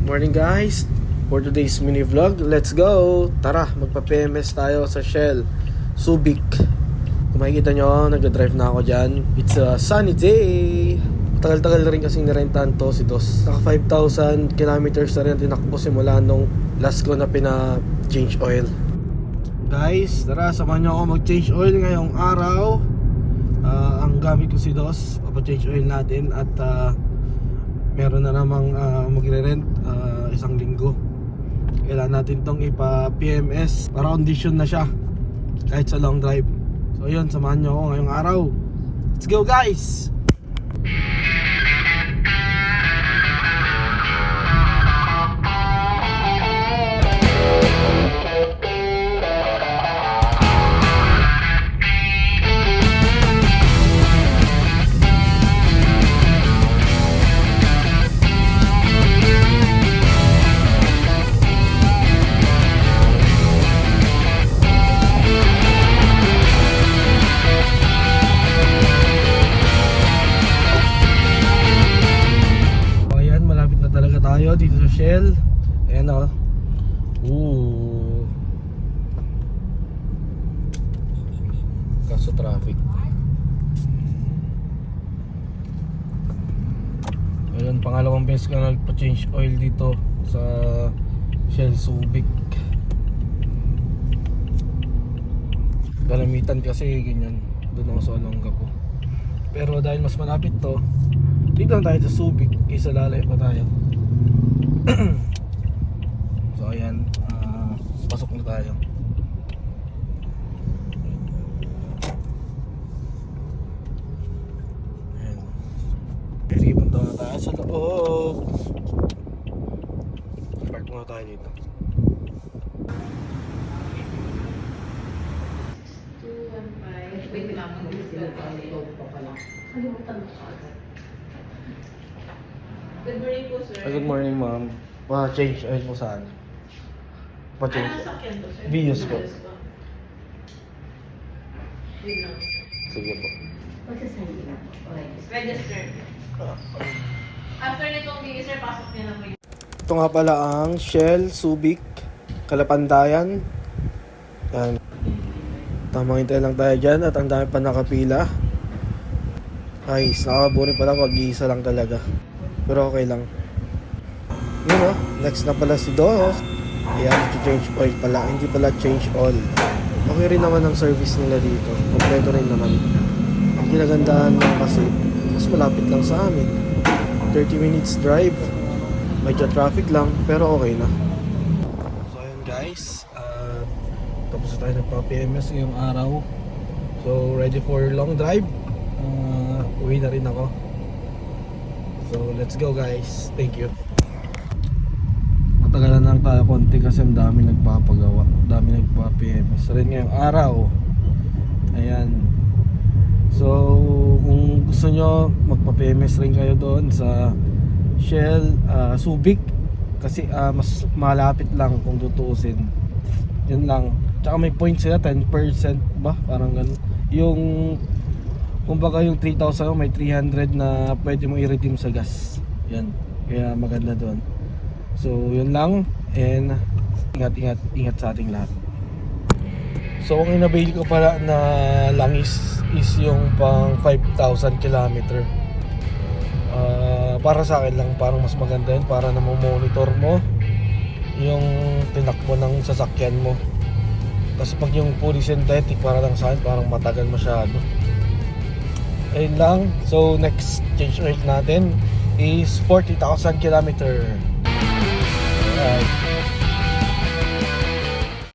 Morning guys, for today's mini vlog, let's go! Tara, magpa-PMS tayo sa Shell Subic. Kung makikita nyo, nagda-drive na ako dyan. It's a sunny day. Tagal-tagal na rin kasing nirentahan to si Dos. Naka 5,000 kilometers na rin tinakbo simula nung last ko na pina-change oil. Guys, tara, samahan nyo ako mag-change oil ngayong araw. Ang gamit ko si Dos, papa-change oil natin. At meron na namang magre-rent isang linggo. Kailangan natin tong ipa-PMS para condition na siya kahit sa long drive. So yun, samahan nyo ako ngayong araw. Let's go guys! Tayo dito sa Shell. Ayan o. Kaso traffic. Ayan, pangalawang beses ko nagpa-change oil dito sa Shell Subic. Galamitan kasi ganyan. Doon ako sa Olongapo. Pero dahil mas malapit to, dito lang tayo sa Subic kaysa lalay pa tayo. So ayan, pasok na tayo. Ayan. Sige, punta na tayo sa loob. Park muna tayo dito. 215. Wait lang, mag-isip ako pa pala. Kalimutan ko agad. Good morning po, sir. Good morning, ma'am. Pa-change oil po saan? Pa-change. Anong sakyan to, sir? Vios po. Yun lang. Sige po. Magsasali na po. Okay. Register. After nitong video, sir, pasok niya na po yun. Ito nga pala ang Shell Subic Kalapandayan. Yan. Tamang hintay lang tayo dyan at ang dami pa nakapila. Guys, nakakaburin pala pag iisa lang talaga. Pero okay lang. Yun o, next na pala si Dos. Ayan, change oil pala. Hindi pala change oil. Okay rin naman ang service nila dito. Kompleto rin naman. Ang kinagandahan lang kasi, mas malapit lang sa amin. 30 minutes drive. Medyo traffic lang, pero okay na. So ayun guys, tapos tayo nagpa-PMS ngayong araw. So ready for long drive. Uwi na rin ako. So let's go guys. Thank you. Matagalan lang tayo konti kasi ang dami nagpapagawa, dami nagpa-PMS rin ngayong araw. Ayan. So kung gusto nyo magpa-PMS rin kayo doon sa Shell Subic kasi mas malapit lang kung tutuusin. Yun lang. Tsaka may points sila, 10% ba? Parang ganun. Yung kumbaga yung 3,000 may 300 na pwede mo i-redeem sa gas. Yan. Kaya maganda doon. So yun lang. And ingat sa ating lahat. So ang inabail ko pala na langis is yung pang 5,000 kilometer. Para sa akin lang, parang mas maganda yun para na monitor mo yung tinakbo ng sasakyan mo. Kasi pag yung fully synthetic, para lang sa akin parang matagal masyado. Ayun lang. So next change oil natin is 40,000 kilometer. Alright.